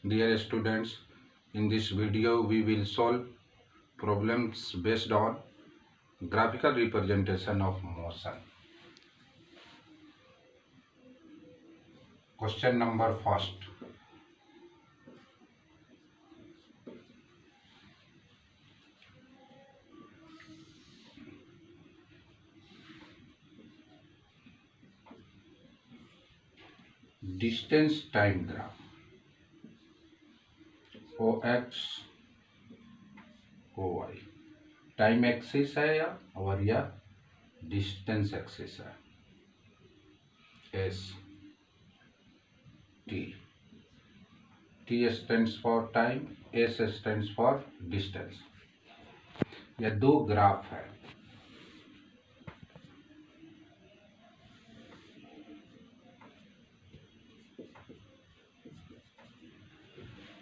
Dear students, in this video we will solve problems based on graphical representation of motion. Question number first. Distance time graph. OX, OY. Time axis है या और या distance axis है. S T. T stands for time, S stands for distance. यह दो graph है.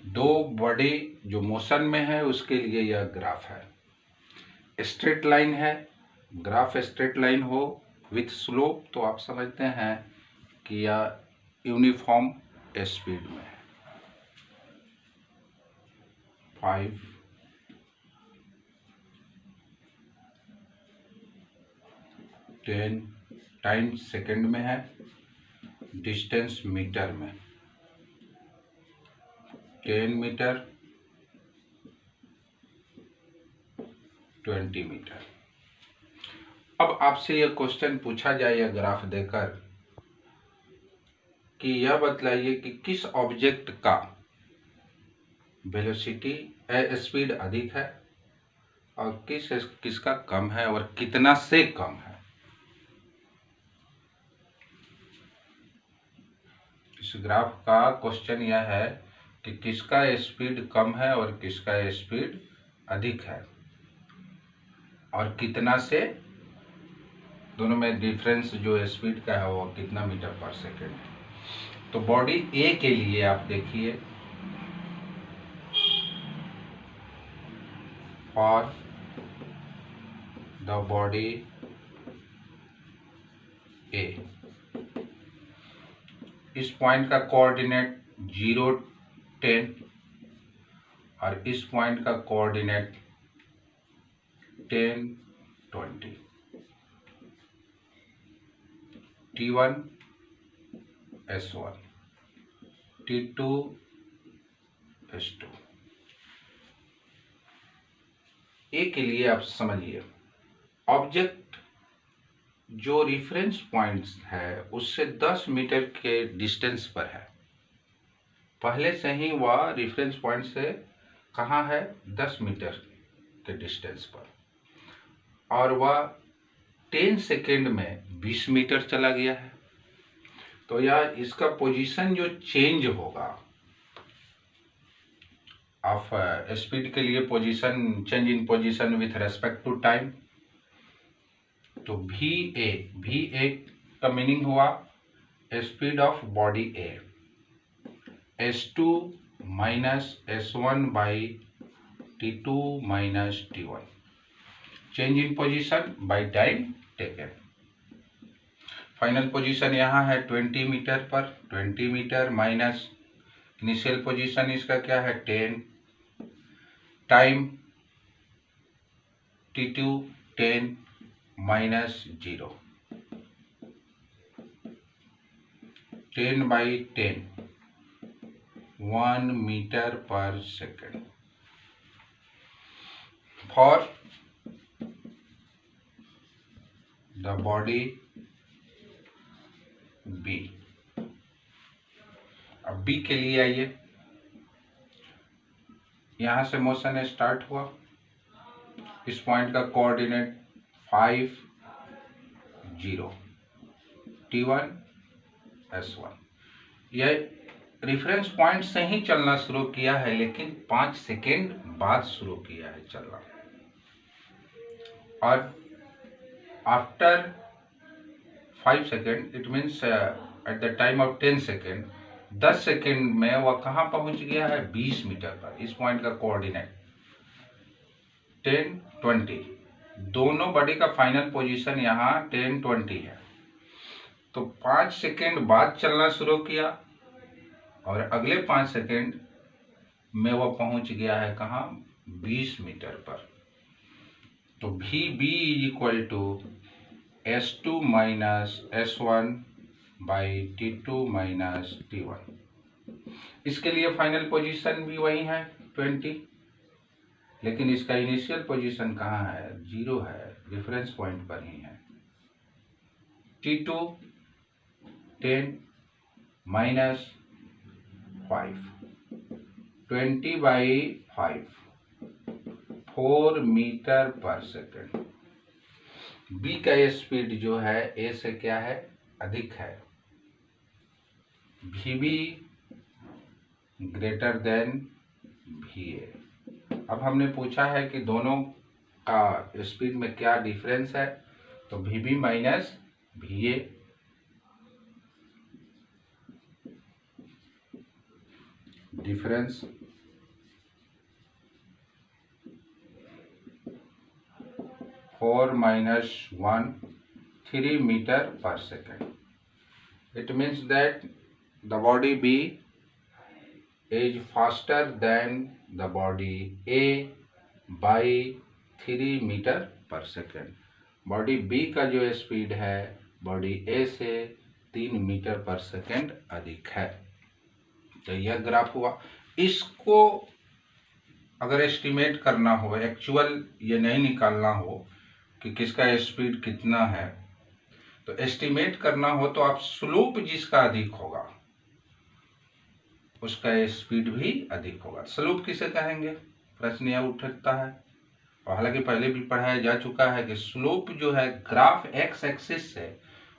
दो body जो मोशन में है उसके लिए यह ग्राफ है. स्ट्रेट लाइन है. ग्राफ स्ट्रेट लाइन हो विथ स्लोप तो आप समझते हैं कि यह यूनिफॉर्म स्पीड में है. 5, 10. टाइम सेकंड में है. डिस्टेंस मीटर में. 10 मीटर, 20 मीटर. अब आपसे यह क्वेश्चन पूछा जाए यह ग्राफ देकर कि यह बतलाइए कि किस ऑब्जेक्ट का वेलोसिटी स्पीड अधिक है और किसका कम है और कितना से कम है. इस ग्राफ का क्वेश्चन यह है कि किसका स्पीड कम है और किसका स्पीड अधिक है और कितना से, दोनों में डिफरेंस जो स्पीड का है वो कितना मीटर पर सेकेंड है. तो बॉडी ए के लिए आप देखिए, फॉर द बॉडी ए, इस पॉइंट का कोऑर्डिनेट 0, 10 और इस पॉइंट का coordinate 10, 20. T1 S1, T2 S2. ए के लिए आप समझिए, ऑब्जेक्ट जो रिफरेंस पॉइंट्स है उससे 10 मीटर के डिस्टेंस पर है. पहले से ही वह रिफरेंस पॉइंट से कहाँ है, 10 मीटर के डिस्टेंस पर, और वह 10 सेकेंड में 20 मीटर चला गया है. तो यह इसका पोजीशन जो चेंज होगा, ऑफ स्पीड के लिए position, change in position with respect to time. तो वी ए का मीनिंग हुआ speed of body A. S2 minus S1 by T2 minus T1. Change in position by time taken. Final position यहाँ है 20 metre पर. 20 metre minus initial position इसका क्या है, 10. Time T2 10 minus 0. 10 by 10, 1 metre per second. For the body B. अब B के लिए आइए, यहां से मोशन स्टार्ट हुआ. इस पॉइंट का कोऑर्डिनेट 5, 0. T1 S1. यह रिफरेंस पॉइंट से ही चलना शुरू किया है लेकिन 5 सेकेंड बाद शुरू किया है चलना, और after 5 second it means at the time of 10 second, 10 second में वह कहाँ पहुंच गया है, 20 मीटर पर. इस पॉइंट का कोऑर्डिनेट 10, 20. दोनों बॉडी का फाइनल पोजीशन यहाँ 10, 20 है. तो 5 सेकेंड बाद चलना शुरू किया और अगले 5 सेकेंड में वह पहुंच गया है कहाँ, 20 मीटर पर। तो भी B is equal to S2 minus S1 by T2 minus T1। इसके लिए फाइनल पोजीशन भी वही है 20, लेकिन इसका इनिशियल पोजीशन कहाँ है, 0 है, रेफरेंस पॉइंट पर ही है। T2 10 minus 5, 20 by 5, 4 metre per second. B का स्पीड जो है ए से क्या है, अधिक है। Vb greater than Va। अब हमने पूछा है कि दोनों का स्पीड में क्या डिफरेंस है, तो Vb minus Va, difference 4 minus 1, 3 meter per second. It means that the body B is faster than the body A by 3 meter per second. Body B का जो स्पीड है बॉडी A से 3 metre per second अधिक है। तो यह graph हुआ। इसको अगर एस्टिमेट करना हो, एक्चुअल ये नहीं निकालना हो कि किसका स्पीड कितना है, तो एस्टिमेट करना हो तो आप स्लोप जिसका अधिक होगा उसका स्पीड भी अधिक होगा। स्लोप किसे कहेंगे, प्रश्न यह उठता है, और हालांकि पहले भी पढ़ाया जा चुका है कि स्लोप जो है ग्राफ एक्स एक्सिस से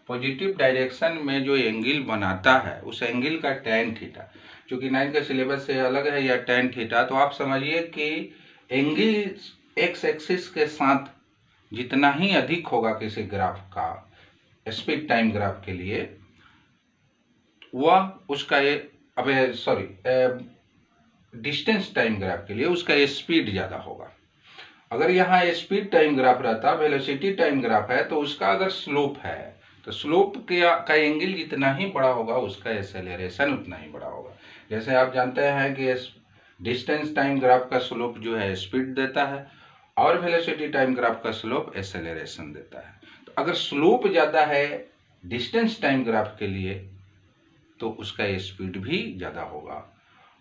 पॉजिटिव डायरेक्शन में जो एंगल बनाता है उस एंगल का टैन थीटा, चूंकि 9 का सिलेबस से अलग है या टैन थीटा, तो आप समझिए कि एंगल एक्स एक्सिस के साथ जितना ही अधिक होगा किसी ग्राफ का स्पीड टाइम ग्राफ के लिए, वह उसका डिस्टेंस टाइम ग्राफ के लिए उसका स्पीड ज्यादा होगा। अगर यहाँ स्पीड टाइम ग्राफ रहता, वेलोसिटी टाइम ग्राफ है, तो उसका अगर स्लोप है तो स्लोप का एंगल जितना ही बड़ा होगा उसका एक्सेलरेशन उतना ही बड़ा होगा। जैसे आप जानते हैं कि डिस्टेंस टाइम ग्राफ का स्लोप जो है स्पीड देता है और वेलोसिटी टाइम ग्राफ का स्लोप एक्सेलरेशन देता है। तो अगर स्लोप ज़्यादा है डिस्टेंस टाइम ग्राफ के लिए तो उसका स्पीड भी ज़्यादा होगा,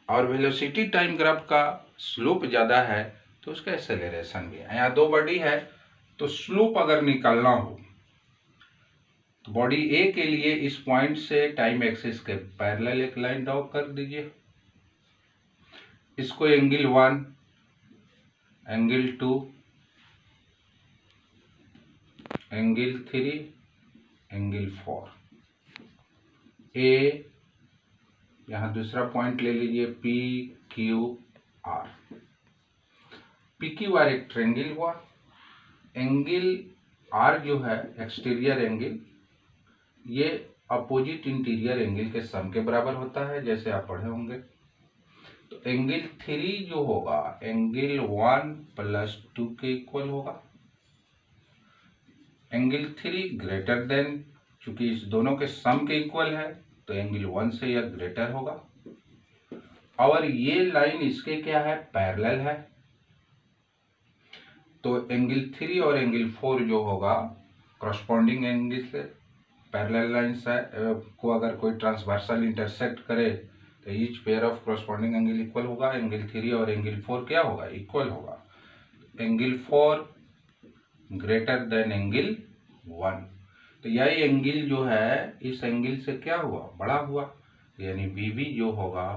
और वेलोसिटी टाइम ग्राफ का स्लोप ज़्यादा है तो उसका एक्सेलरेशन भी है। यहाँ दो बॉडी है तो स्लोप अगर निकालना हो तो बॉडी ए के लिए इस पॉइंट से टाइम एक्सिस के पैरेलल एक लाइन ड्रॉ कर दीजिए। इसको एंगल 1, एंगल 2, एंगल 3, एंगल 4, ए, यहां दूसरा पॉइंट ले लीजिए P Q R. P Q R एक ट्रायंगल हुआ। एंगल आर जो है एक्सटीरियर एंगल, ये अपोजिट इंटीरियर एंगल के सम के बराबर होता है, जैसे आप पढ़े होंगे। तो एंगल 3 जो होगा एंगल 1 प्लस 2 के इक्वल होगा। एंगल 3 ग्रेटर देन, चूंकि इस दोनों के सम के इक्वल है तो एंगल 1 से यह ग्रेटर होगा, और ये लाइन इसके क्या है, पैरेलल है। तो एंगल 3 और एंगल 4 जो होगा करस्पॉन्डिंग एंगल से पैरेलल लाइन को अगर कोई ट्रांसवर्सल इंटरसेक्ट करे तो each pair of corresponding angle equal होगा। एंगल 3 और एंगल 4 क्या होगा, इक्वल होगा। एंगल 4 ग्रेटर देन एंगल 1, तो यही एंगल जो है इस एंगल से क्या हुआ, बड़ा हुआ, यानी बीबी जो होगा,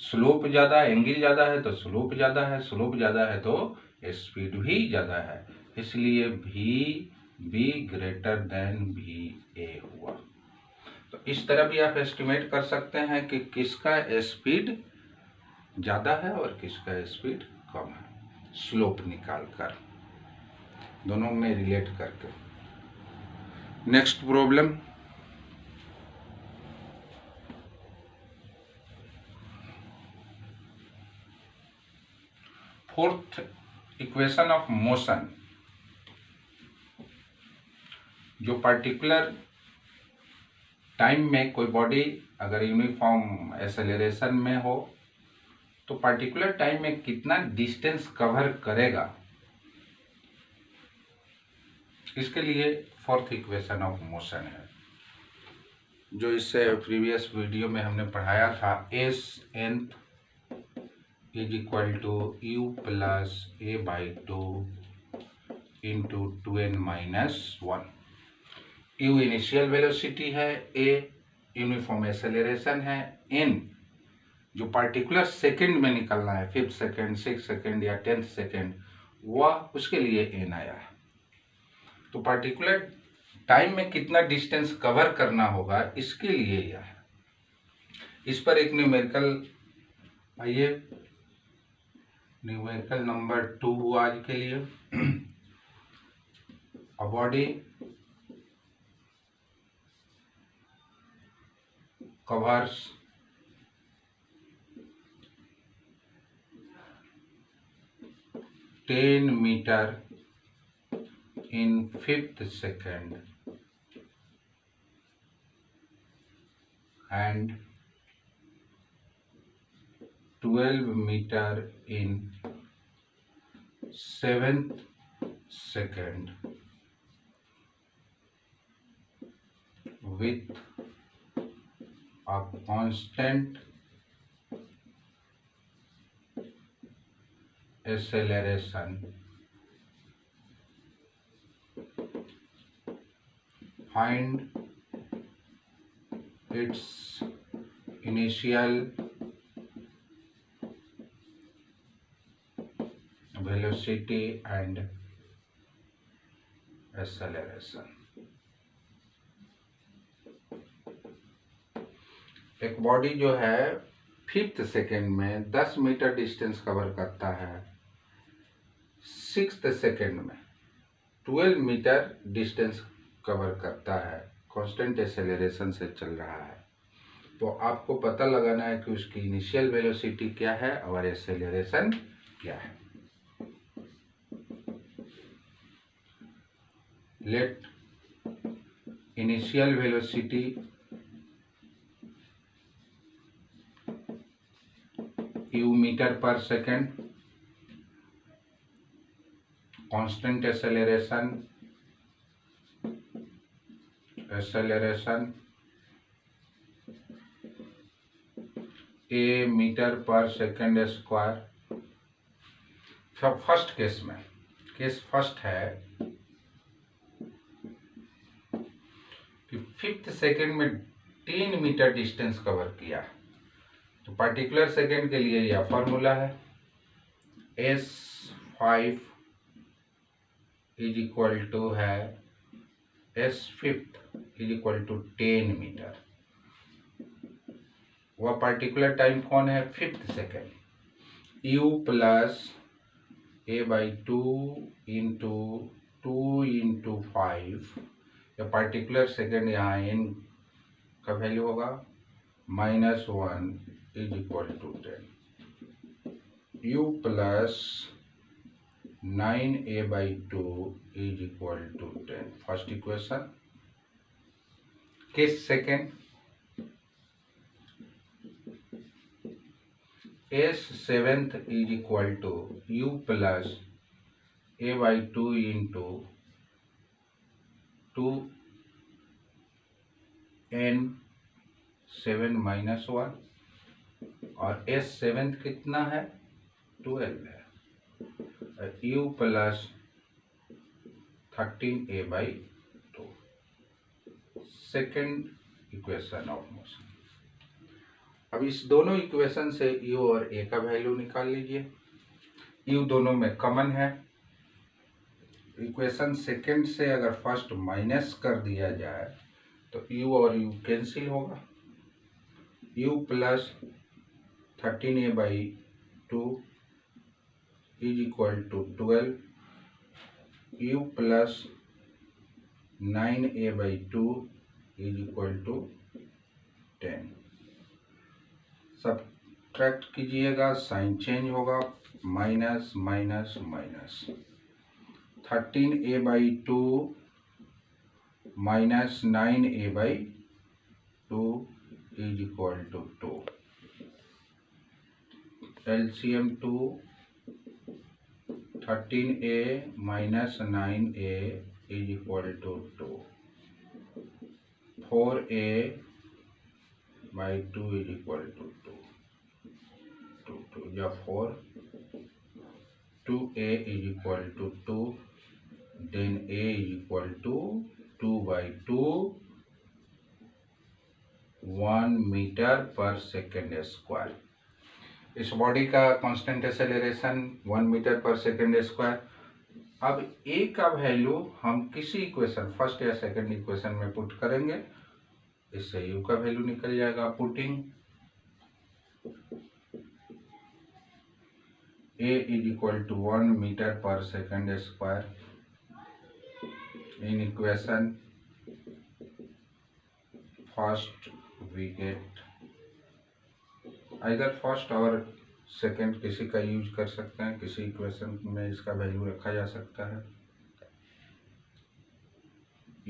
स्लोप ज्यादा, एंगल ज्यादा है तो स्लोप ज्यादा है, स्लोप ज्यादा है तो स्पीड भी ज्यादा है, इसलिए भी बी ग्रेटर देन भी ए हुआ। तो इस तरह भी आप एस्टिमेट कर सकते हैं कि किसका स्पीड ज्यादा है और किसका स्पीड कम है, स्लोप निकाल कर, दोनों में रिलेट करके। Next problem, fourth equation of motion. जो पर्टिकुलर टाइम में कोई बॉडी अगर यूनिफॉर्म एक्सेलरेशन में हो तो पार्टिकुलर टाइम में कितना डिस्टेंस कवर करेगा, इसके लिए फोर्थ इक्वेशन ऑफ मोशन है, जो इससे प्रीवियस वीडियो में हमने पढ़ाया था। S nth is equal to u plus a by 2 into 2n-1। U initial velocity है, ए यूनिफॉर्म एक्सेलरेशन है, एन जो पार्टिकुलर सेकंड में निकलना है, 5th सेकंड, 6th सेकंड या 10th सेकंड, वह उसके लिए एन आया है। तो पार्टिकुलर टाइम में कितना डिस्टेंस कवर करना होगा, इसके लिए यह है। इस पर एक न्यूमेरिकल, आइए न्यूमेरिकल नंबर 2 आज के लिए। A body covers 10 meter in 5th second and 12 meter in 7th second with a constant acceleration. Find its initial velocity and acceleration. एक बॉडी जो है 5th सेकेंड में 10 मीटर डिस्टेंस कवर करता है, 6th सेकेंड में 12 मीटर डिस्टेंस कवर करता है, constant acceleration से चल रहा है। तो आपको पता लगाना है कि उसकी इनिशियल वेलोसिटी क्या है और एक्सेलरेशन क्या है। Let initial velocity u metre per second, constant acceleration a metre per second square. First case में, केस फर्स्ट है कि 5th सेकेंड में 10 मीटर डिस्टेंस कवर किया, तो पार्टिकुलर सेकेंड के लिए यह फॉर्मूला है, S5 इज इक्वल टू है S5 इज इक्वल टू 10 मीटर। वह पार्टिकुलर टाइम कौन है, 5th second. u plus a by 2 into 2 into 5, या पार्टिकुलर सेकेंड यहाँ n का वैल्यू होगा -1 is equal to 10। u plus 9a by 2 is equal to 10, first equation. Case second, S7th is equal to u plus a by 2 into 2n7 -1, और S7th कितना है, 12 है, u plus 13a by 2, second equation of motion. अब इस दोनों equation से u और a का वैल्यू निकाल लीजिए। u दोनों में कॉमन है, इक्वेशन सेकेंड से अगर फर्स्ट माइनस कर दिया जाए तो u और u कैंसिल होगा। u plus 13a by 2 is equal to 12, u plus 9a by 2 is equal to 10। Subtract कीजिएगा, साइन चेंज होगा, minus minus minus, 13a by 2 minus 9a by 2 is equal to 2। LCM 2 13a minus 9a is equal to 2. 4a by 2 is equal to 2. 2 या 4. 2a is equal to 2. Then a is equal to 2 by 2, 1 metre per second square. इस body का constant acceleration 1 metre per second square. अब a का value हम किसी equation first या second equation में put करेंगे, इससे u का वैल्यू निकल जाएगा। Putting a is equal to 1 metre per second square in equation first we get either first और सेकंड किसी का यूज कर सकते हैं, किसी इक्वेशन में इसका वैल्यू रखा जा सकता है।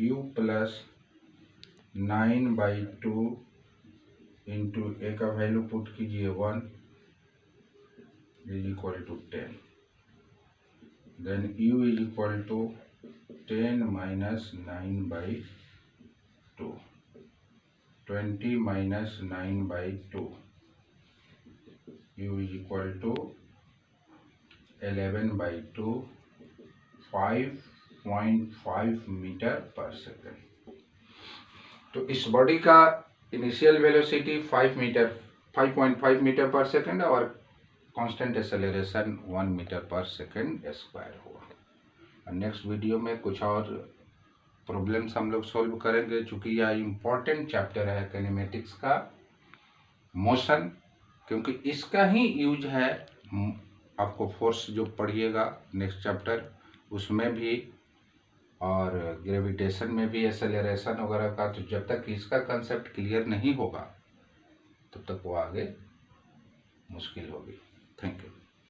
u प्लस 9/2 इंटू ए का वैल्यू पुट कीजिए 1 is equal to 10। Then u is equal to 10 minus 9/2, 20 minus 9/2, u is equal to 11/2, 5.5 metre per second. तो इस बॉडी का initial velocity 5.5 metre per second और constant acceleration 1 metre per second square हुआ। Next video में कुछ और problems हम लोग सॉल्व करेंगे, चूँकि यह इम्पोर्टेंट चैप्टर है किनेमेटिक्स का, मोशन, क्योंकि इसका ही यूज है। आपको फोर्स जो पढ़िएगा नेक्स्ट चैप्टर उसमें भी और ग्रेविटेशन में भी एक्सेलरेशन वगैरह का, तो जब तक इसका कंसेप्ट क्लियर नहीं होगा तब तक वो आगे मुश्किल होगी। Thank you.